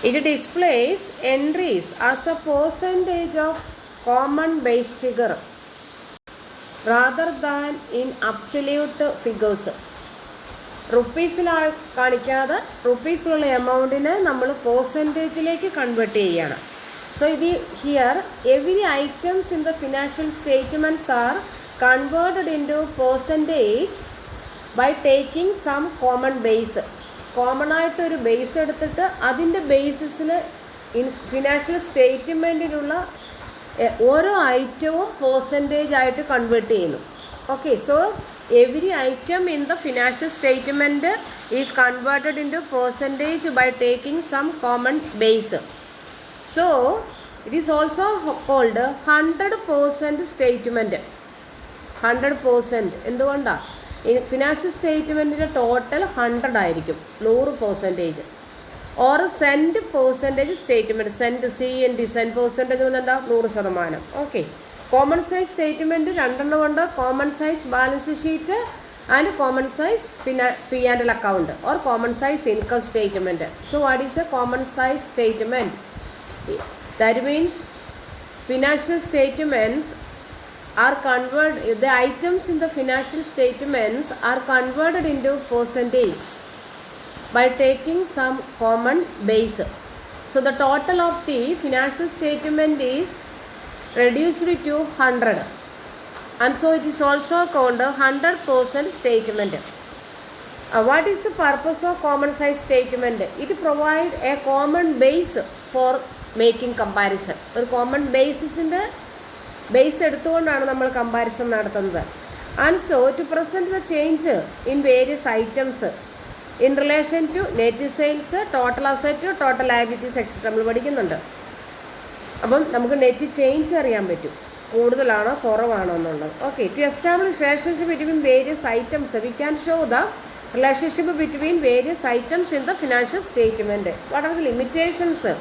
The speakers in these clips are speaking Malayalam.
It displays entries as a percentage of common base figure rather than in absolute figures. റുപ്പീസിൽ കാണിക്കാതെ റുപ്പീസിലുള്ള എമൗണ്ടിനെ നമ്മൾ പെർസെൻറ്റേജിലേക്ക് കൺവേർട്ട് ചെയ്യുകയാണ്. സോ ഇത് here every items in the financial statements are converted into percentage by taking some common base. Common ആയിട്ടൊരു ബേസ് എടുത്തിട്ട് അതിൻ്റെ ബേസിസിൽ ഫിനാൻഷ്യൽ സ്റ്റേറ്റ്മെൻറ്റിലുള്ള ഓരോ ഐറ്റവും പെർസെൻറ്റേജ് ആയിട്ട് കൺവേർട്ട് ചെയ്യുന്നു. Okay, so every item in the financial statement is converted into percentage by taking some common base. So it is also called 100% statement. 100% എന്തുകൊണ്ടാണ്? ഫിനാൻഷ്യൽ സ്റ്റേറ്റ്മെൻറ്റിൻ്റെ ടോട്ടൽ 100 ആയിരിക്കും, 100%. Or cent percentage statement, cent CNT cent percentage എന്താ 100%. ഓക്കെ, കോമൺ സൈസ് സ്റ്റേറ്റ്മെൻറ്റ് രണ്ടെണ്ണം ഉണ്ട്, common size balance sheet and common size P&L account or common size income statement. So what is a common size statement? That means financial statements are converted, the items in the financial statements are converted into percentage by taking some common base. So the total of the financial statement is reduced to 100, and so it is also called a 100% statement. What is the purpose of common size statement? It provides a common base for making comparison. ഒരു കോമൺ ബേസിസിൻ്റെ ബേസ് എടുത്തുകൊണ്ടാണ് നമ്മൾ കമ്പാരിസൺ നടത്തുന്നത്. And so to present the change in various items in relation to net sales, total asset, total liabilities etcetera നമ്മൾ പഠിക്കുന്നുണ്ട്. അപ്പം നമുക്ക് നെറ്റ് ചേഞ്ച് അറിയാൻ പറ്റും, കൂടുതലാണോ കുറവാണോ എന്നുള്ളത്. Okay, to establish relationship between various items we can show the relationship between various items in the financial statement. What are the limitations?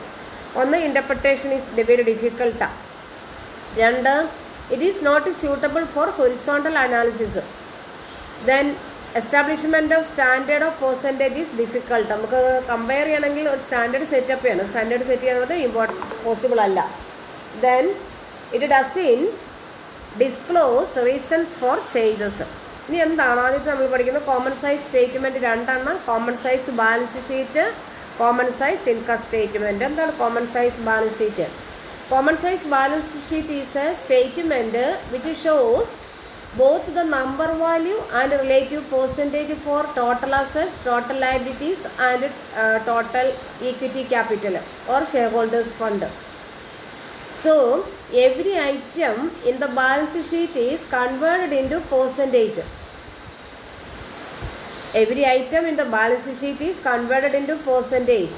ഒന്ന്, ഇൻ്റർപ്രിട്ടേഷൻ ഈസ് വെരി ഡിഫിക്കൽട്ടാണ്. രണ്ട്, it is not suitable for horizontal analysis. Then establishment of standard of percentage is difficult. നമുക്ക് കമ്പയർ ചെയ്യണമെങ്കിൽ ഒരു സ്റ്റാൻഡേർഡ് സെറ്റപ്പ് ചെയ്യണം, സ്റ്റാൻഡേർഡ് സെറ്റ് ചെയ്യുന്നത് പോസിബിൾ അല്ല. Then it doesn't disclose reasons for changes. ഇനി എന്താണ് ആദ്യത്തെ നമ്മൾ പഠിക്കുന്നത്? കോമൺ സൈസ് സ്റ്റേറ്റ്മെൻറ്റ് രണ്ടെണ്ണം, common size balance sheet, common size income statement. എന്താണ് common size balance sheet? Common size balance sheet is a statement which shows both the number value and relative percentage for total assets, total liabilities and total equity capital or shareholders fund. So every item in the balance sheet is converted into percentage. Every item in the balance sheet is converted into percentage,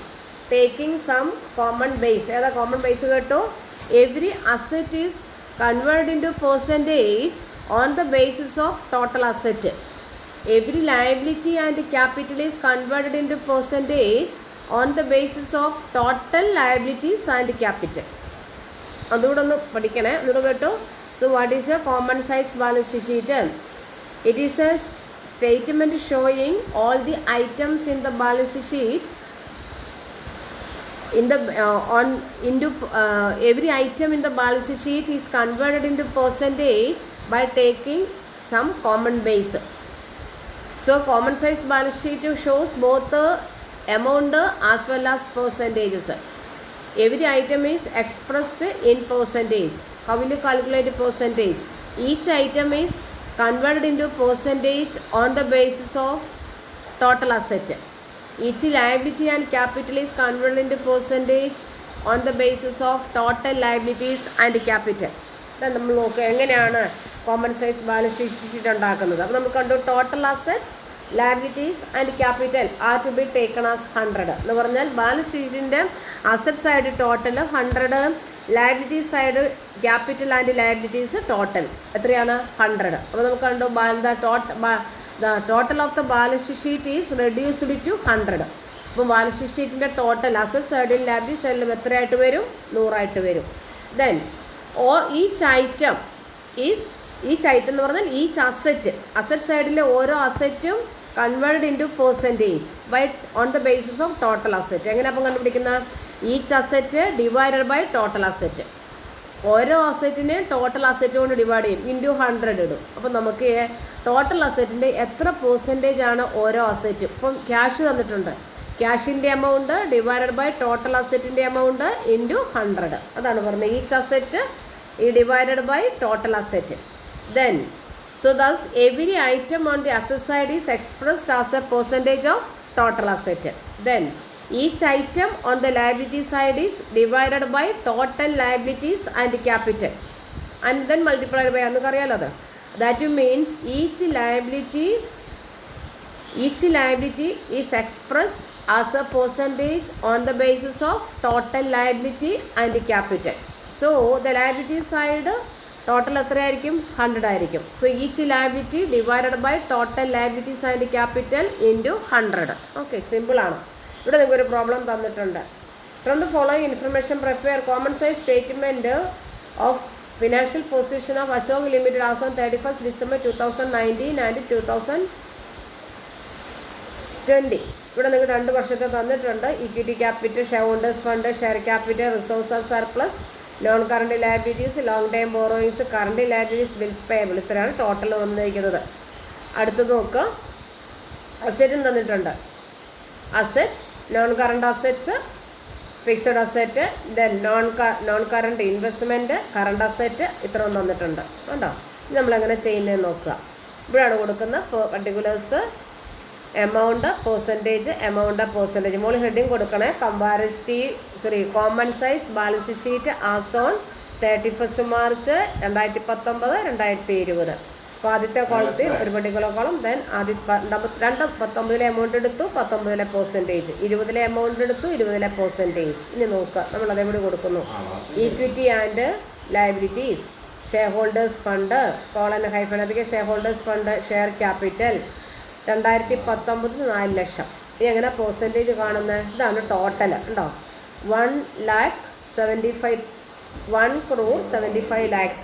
taking some common base. ഏതാ കോമൺ ബേസ് കേട്ടോ? Every asset is converted into percentage on the basis of total asset. Every liability and capital is converted into percentage on the basis of total liabilities and capital. അതുകൂടെ ഒന്ന് പഠിക്കണേ, ഒന്നുകൂടെ കേട്ടോ. So what is a common size balance sheet? It is A statement showing all the items in the balance sheet in the every item in the balance sheet is converted into percentage by taking some common base. So common size balance sheet shows both the amount as well as percentages. Every item is expressed in percentage. How will you calculate percentage? Each item is converted into percentage on the basis of total asset. Each liability and capital is converted into percentage on the basis of total liabilities and capital. Then നമ്മൾ നോക്കുക എങ്ങനെയാണ് കോമൺ സൈസ് ബാലൻസ് ഷീറ്റ് ഉണ്ടാക്കുന്നത്. അപ്പോൾ നമുക്ക് കണ്ടു total assets, liabilities and capital are to be taken as 100 എന്ന് പറഞ്ഞാൽ ബാലൻസ് ഷീറ്റിൻ്റെ asset side total 100, liability side capital and liabilities total എത്രയാണ്? 100. അപ്പോൾ നമുക്ക് കണ്ടു the total of the balance sheet is reduced to 100. അപ്പോൾ ബാലൻസ് ഷീറ്റിൻ്റെ ടോട്ടൽ അസറ്റ് സൈഡിലും ലയബിലിറ്റി സൈഡിലും എത്രയായിട്ട് വരും? 100 ആയിട്ട് വരും. ദെൻ ഈച്ച് ഐറ്റം എന്ന് പറഞ്ഞാൽ ഈച്ച് അസറ്റ് സൈഡിലെ ഓരോ അസറ്റും converted into percentage by on the basis of total asset. എങ്ങനെ അപ്പം കണ്ടുപിടിക്കുന്ന? Each asset divided by total asset. ഓരോ അസറ്റിനെ ടോട്ടൽ അസറ്റ് കൊണ്ട് ഡിവൈഡ് ചെയ്യും, ഇൻറ്റു 100 ഇടും. അപ്പം നമുക്ക് ടോട്ടൽ അസറ്റിൻ്റെ എത്ര പെർസെൻറ്റേജ് ആണ് ഓരോ അസറ്റും. ഇപ്പം ക്യാഷ് തന്നിട്ടുണ്ട്, ക്യാഷിൻ്റെ എമൗണ്ട് ഡിവൈഡഡ് ബൈ ടോട്ടൽ അസറ്റിൻ്റെ എമൗണ്ട് ഇൻറ്റു 100. അതാണ് പറഞ്ഞത് ഈച്ച് അസറ്റ് ഈ divided by total asset. Then so thus every item on the asset side is expressed as a percentage of total asset. Then each item on the liability side is divided by total liabilities and capital and then multiplied by annukariyalathu. That means each liability is expressed as a percentage on the basis of total liability and capital. So the liability side total എത്രയായിരിക്കും? 100 ആയിരിക്കും. So each liability divided by total liabilities and capital into 100. Okay, സിമ്പിളാണ്. ഇവിടെ നിങ്ങൾക്കൊരു പ്രോബ്ലം തന്നിട്ടുണ്ട്. From the following information prepare common size statement of financial position of Ashok limited as on 31 December 2019 and 2020. ഇവിടെ നിങ്ങൾക്ക് 2 വർഷത്തെ തന്നിട്ടുണ്ട്. Equity capital, share holders fund, share capital, resource and surplus, non current liabilities, long time borrowings, current liabilities, bills payable. ഇത്രയാണ് ടോട്ടൽ വന്നിരിക്കുന്നത്. അടുത്തത് നോക്കുക. അസറ്റും തന്നിട്ടുണ്ട്. Assets, non current assets, fixed asset, then non current investment, current asset, ഇത്രയും തന്നിട്ടുണ്ട്. കണ്ടോ? നമ്മളെങ്ങനെ ചെയ്യുന്നതെന്ന് നോക്കുക. ഇവിടെയാണ് കൊടുക്കുന്ന പർട്ടിക്കുലേഴ്സ്, എമൗണ്ട്, പെർസെൻറ്റേജ്. മോളിൽ ഹെഡിങ് കൊടുക്കണേ. Common size balance sheet as on 31 March 2019, 2020. അപ്പോൾ ആദ്യത്തെ കോളത്തിൽ ഒരു പർട്ടിക്കുലർ കോളം, ദെൻ 19 എമൗണ്ട് എടുത്തു, 19 പെർസെൻറ്റേജ്, 20 എമൗണ്ട് എടുത്തു, 20 പെർസെൻറ്റേജ്. ഇനി നോക്കുക, നമ്മൾ അതേപോലെ കൊടുക്കുന്നു. Equity and liabilities, share holders fund, -, share holders fund, share capital 2019 4 ലക്ഷം. ഇനി എങ്ങനെ പെർസെൻറ്റേജ് കാണുന്നത്? ഇതാണ് ടോട്ടൽ. ഉണ്ടോ? 1,75 lakhs.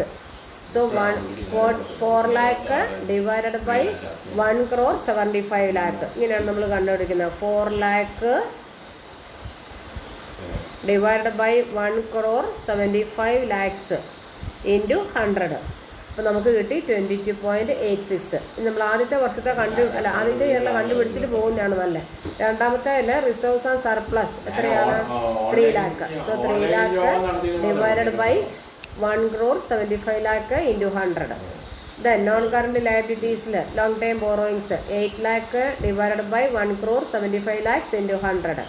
So 4 lakh divided by 1,75 lakh. ഇങ്ങനെയാണ് നമ്മൾ കണ്ടുപിടിക്കുന്നത്. 4 lakh divided by 1,75 lakhs into 100. അപ്പോൾ നമുക്ക് കിട്ടി 22.86. നമ്മൾ ആദ്യത്തെ വർഷത്തെ ആദ്യത്തെ ഇയറിലെ കണ്ടുപിടിച്ചിട്ട് പോകുന്നതാണ് നല്ല. രണ്ടാമത്തെ റിസർവ്സ് ആൻഡ് സർപ്ലസ് എത്രയാണ്? 3 lakh. So 3 lakh divided by 1,75 lakh into 100. Then non current ലയബിലിറ്റീസിൽ long time borrowings 8 lakh divided by 1,75 lakhs into 100.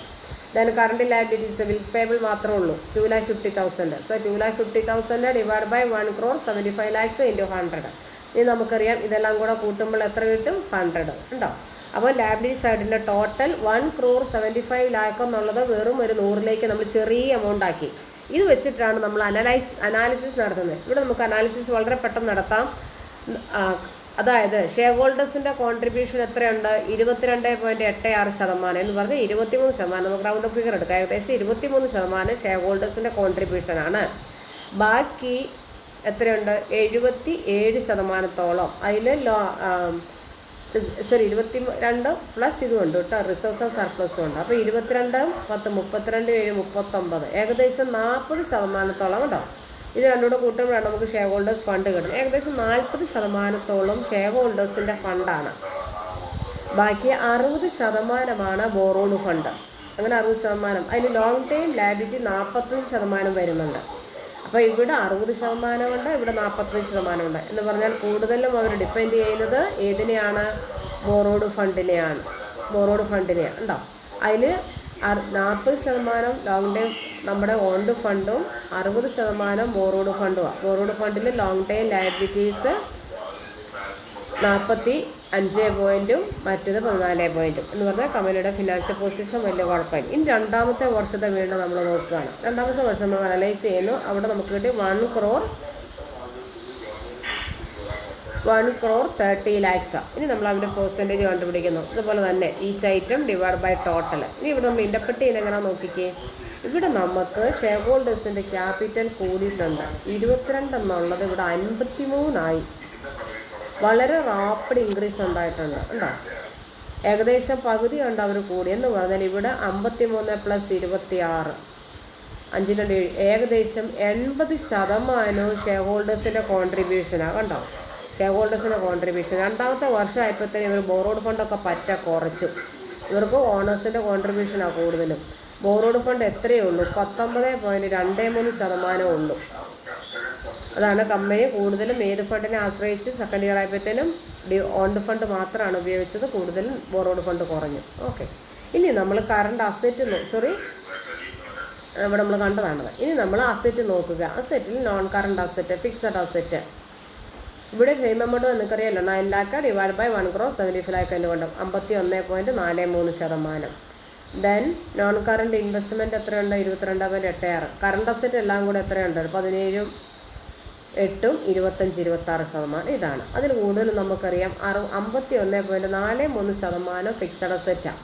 Then current liabilities, bills payable മാത്രമേ ഉള്ളൂ, 2,50,000. So 2,50,000 divide by 1,75 lakhs into 100. ഇനി നമുക്കറിയാം ഇതെല്ലാം കൂടെ കൂട്ടുമ്പോൾ എത്ര കിട്ടും? 100. ഉണ്ടോ? അപ്പോൾ ലയബിലിറ്റി സൈഡിൻ്റെ ടോട്ടൽ 1,75 lakh എന്നുള്ളത് വെറും ഒരു 100ലേക്ക് നമ്മൾ ചെറിയ എമൗണ്ട് ആക്കി. ഇത് വെച്ചിട്ടാണ് നമ്മൾ അനാലിസിസ് നടത്തുന്നത്. ഇവിടെ നമുക്ക് അനാലിസിസ് വളരെ പെട്ടെന്ന് നടത്താം. അതായത് ഷെയർ ഹോൾഡേഴ്സിൻ്റെ കോൺട്രിബ്യൂഷൻ എത്രയുണ്ട്? 22.86% എന്ന് പറഞ്ഞാൽ 23%. നമുക്ക് റൗണ്ട് ഓഫ് ഫിഗർ എടുക്കാം. ഏകദേശം 23% ഷെയർ ഹോൾഡേഴ്സിൻ്റെ കോൺട്രിബ്യൂഷനാണ്. ബാക്കി എത്രയുണ്ട്? 77%. അതിൽ 22 പ്ലസ് ഇതുമുണ്ട് കേട്ടോ, റിസർവ്സ് ആൻഡ് സർപ്ലസും ഉണ്ട്. അപ്പോൾ 22, 10, 32, 7, 39, ഏകദേശം 40% കേട്ടോ. ഇത് രണ്ടുകൂടെ കൂട്ടുമ്പോഴാണ് നമുക്ക് ഷെയർ ഹോൾഡേഴ്സ് ഫണ്ട് കിട്ടുന്നത്. ഏകദേശം 40% ഷെയർ ഹോൾഡേഴ്സിൻ്റെ ഫണ്ടാണ്. ബാക്കി 60% ബോറോഡ് ഫണ്ട്. അങ്ങനെ 60%. അതിന് ലോങ് ടൈം ലയബിലിറ്റി 45% വരുന്നുണ്ട്. അപ്പോൾ ഇവിടെ 60% ഉണ്ട്, ഇവിടെ 45% ഉണ്ട്. എന്ന് പറഞ്ഞാൽ കൂടുതലും അവർ ഡിപ്പെൻഡ് ചെയ്യുന്നത് ഏതിനെയാണ്? ബോറോഡ് ഫണ്ടിനെയാണ്. ഉണ്ടോ? അതിൽ 40% ലോങ് ടൈം നമ്മുടെ ഓൺഡ് ഫണ്ടും 60% ബോറോഡ് ഫണ്ടുമാണ്. ബോറോഡ് ഫണ്ടിൽ ലോങ് ടൈം ലയബിലിറ്റീസ് 45 പോയിൻറ്റും മറ്റേത് 14 പോയിൻറ്റും. എന്ന് പറഞ്ഞാൽ കമ്പനിയുടെ ഫിനാൻഷ്യൽ പൊസിഷൻ വലിയ കുഴപ്പമില്ല. ഇനി രണ്ടാമത്തെ വർഷത്തെ വീണ്ടും നമ്മൾ നോക്കുകയാണ്. രണ്ടാമത്തെ വർഷം നമ്മൾ അനലൈസ് ചെയ്യുന്നു. അവിടെ നമുക്ക് കിട്ടി 1,30 lakhs. ഇനി നമ്മൾ അതിൻ്റെ പെർസെൻറ്റേജ് കണ്ടുപിടിക്കുന്നു. ഇതുപോലെ തന്നെ each item divide by total. ഇനി ഇവിടെ നമ്മൾ ഇൻ്റർപ്രറ്റ് ചെയ്യുന്നത് എങ്ങനെയാണെന്ന് നോക്കിക്കേ. ഇവിടെ നമുക്ക് ഷെയർ ഹോൾഡേഴ്സിൻ്റെ ക്യാപിറ്റൽ കൂടിയിട്ടുണ്ട്. 22 എന്നുള്ളത് ഇവിടെ 53 ആയി. വളരെ റാപ്പിഡ് ഇൻക്രീസ് ഉണ്ടായിട്ടുണ്ട്. ഉണ്ടോ? ഏകദേശം പകുതിയുണ്ട് അവർ കൂടിയെന്ന് പറഞ്ഞാൽ ഇവിടെ 53 + 26 5 ഏകദേശം 80% ഷെയർ ഹോൾഡേഴ്സിൻ്റെ കോൺട്രിബ്യൂഷനാണ്. കണ്ടോ, ഷെയർ ഹോൾഡേഴ്സിൻ്റെ കോൺട്രിബ്യൂഷൻ. രണ്ടാമത്തെ വർഷമായപ്പോഴത്തേനും ഇവർ ബോറോഡ് ഫണ്ടൊക്കെ കുറച്ചു. ഇവർക്ക് ഓണേഴ്സിൻ്റെ കോൺട്രിബ്യൂഷനാണ് കൂടുതലും. ബോറോഡ് ഫണ്ട് എത്രയേ ഉള്ളൂ? 19.23% ഉള്ളൂ. അതാണ് കമ്പനി കൂടുതലും ഏത് ഫണ്ടിനെ ആശ്രയിച്ച് സെക്കൻഡ് ഇയർ ആയപ്പോഴത്തേനും ഓൺഡ് ഫണ്ട് മാത്രമാണ് ഉപയോഗിച്ചത്. കൂടുതലും ബോറോഡ് ഫണ്ട് കുറഞ്ഞു. ഓക്കെ, ഇനി നമ്മൾ കറണ്ട് അസറ്റ് ഇവിടെ നമ്മൾ കണ്ടതാണത്. ഇനി നമ്മൾ അസറ്റ് നോക്കുക. അസറ്റിൽ non current asset, fixed asset. ഇവിടെ ക്ലെയിം എമൗണ്ട് നിങ്ങൾക്കറിയാമല്ലോ, 9 lakh / 1 crore 75 lakh കൊണ്ട് 51.43%. ദെൻ നോൺ കറണ്ട് ഇൻവെസ്റ്റ്മെൻറ്റ് എത്രയുണ്ട്? 22.86. കറണ്ട് അസറ്റ് എല്ലാം കൂടെ എത്രയുണ്ട്? 17, 8, 25, 26%. ഇതാണ്. അതിൽ കൂടുതൽ നമുക്കറിയാം 51.43% ഫിക്സഡ് അസറ്റാണ്.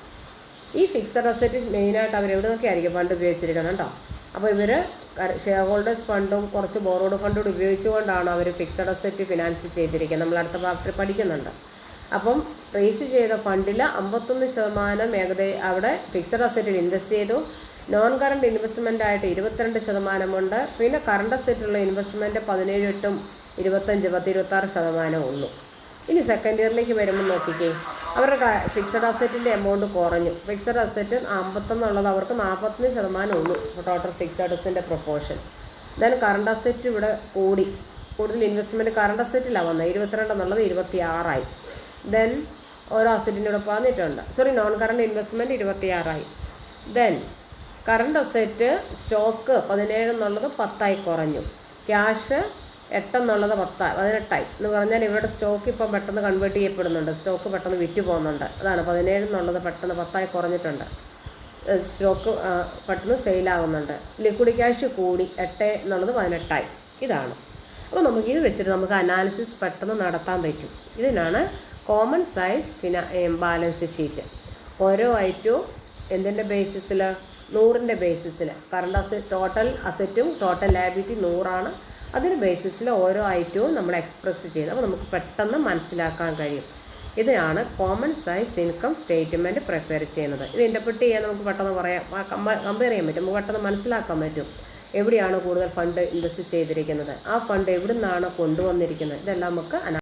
ഈ ഫിക്സഡ് അസറ്റ് മെയിനായിട്ട് അവർ എവിടെ നിന്നൊക്കെ ആയിരിക്കും ഫണ്ട് ഉപയോഗിച്ചിരിക്കണം കേട്ടോ. അപ്പോൾ ഇവർ ഷെയർ ഹോൾഡേഴ്സ് ഫണ്ടും കുറച്ച് ബോറോഡ് ഫണ്ടും കൂടി ഉപയോഗിച്ചുകൊണ്ടാണ് അവർ ഫിക്സഡ് അസറ്റ് ഫിനാൻസ് ചെയ്തിരിക്കുന്നത്. നമ്മൾ അടുത്ത പാർട്ടിൽ പഠിക്കുന്നുണ്ട്. അപ്പം റേസ് ചെയ്ത ഫണ്ടിൽ 51% അവിടെ ഫിക്സഡ് അസറ്റിൽ ഇൻവെസ്റ്റ് ചെയ്തു. നോൺ കറണ്ട് ഇൻവെസ്റ്റ്മെൻ്റ് ആയിട്ട് 22% ഉണ്ട്. പിന്നെ കറണ്ട് അസറ്റിലുള്ള ഇൻവെസ്റ്റ്മെൻറ്റ് 17, 8, 25, 26% ഉള്ളൂ. ഇനി സെക്കൻഡ് ഇയറിലേക്ക് വരുമ്പോൾ നോക്കിക്കേ, അവരുടെ ഫിക്സഡ് അസറ്റിൻ്റെ എമൗണ്ട് കുറഞ്ഞു. ഫിക്സഡ് അസറ്റ് 51 അവർക്ക് 41% ഉള്ളൂ ടോട്ടൽ ഫിക്സഡ് അസറ്റിൻ്റെ പ്രൊപ്പോർഷൻ. ദെൻ കറണ്ട് അസറ്റ് ഇവിടെ കൂടുതൽ ഇൻവെസ്റ്റ്മെൻറ്റ് കറണ്ട് അസറ്റിലാണ് വന്നത്. 22 26 ദെൻ ഓരോ അസറ്റിൻ്റെ ഇവിടെ പറഞ്ഞിട്ടുണ്ട്. Non current investment 26. Then current asset stock 17 10 കുറഞ്ഞു. ക്യാഷ് 8 18 എന്ന് പറഞ്ഞാൽ ഇവരുടെ സ്റ്റോക്ക് ഇപ്പം പെട്ടെന്ന് കൺവേർട്ട് ചെയ്യപ്പെടുന്നുണ്ട്. സ്റ്റോക്ക് പെട്ടെന്ന് വിറ്റ് പോകുന്നുണ്ട്. അതാണ് 17 പെട്ടെന്ന് 10 കുറഞ്ഞിട്ടുണ്ട്. സ്റ്റോക്ക് പെട്ടെന്ന് സെയിലാകുന്നുണ്ട്. ലിക്വിഡ് ക്യാഷ് കൂടി 8 18. ഇതാണ്. അപ്പോൾ ഇത് വെച്ചിട്ട് നമുക്ക് അനാലിസിസ് പെട്ടെന്ന് നടത്താൻ പറ്റും. ഇതിനാണ് കോമൺ സൈസ് ബാലൻസ് ഷീറ്റ്. ഓരോ ഐറ്റവും എന്തിൻ്റെ ബേസിസിൽ? 100ൻ്റെ ബേസിസിൽ. കറണ്ട് അസറ്റ് ടോട്ടൽ അസറ്റും ടോട്ടൽ ലയബിലിറ്റി 100 അതിന് ബേസിസിൽ ഓരോ ഐറ്റവും നമ്മൾ എക്സ്പ്രസ് ചെയ്യുന്നത്. അപ്പോൾ നമുക്ക് പെട്ടെന്ന് മനസ്സിലാക്കാൻ കഴിയും. ഇതാണ് common size income statement prepare ചെയ്യുന്നത്. ഇത് ഇൻ്റർപ്രിറ്റ് ചെയ്യാൻ നമുക്ക് പെട്ടെന്ന് കമ്പയർ ചെയ്യാൻ പറ്റും. നമുക്ക് പെട്ടെന്ന് മനസ്സിലാക്കാൻ പറ്റും എവിടെയാണ് കൂടുതൽ ഫണ്ട് ഇൻവെസ്റ്റ് ചെയ്തിരിക്കുന്നത്, ആ ഫണ്ട് എവിടെ നിന്നാണ് കൊണ്ടുവന്നിരിക്കുന്നത്. ഇതെല്ലാം നമുക്ക്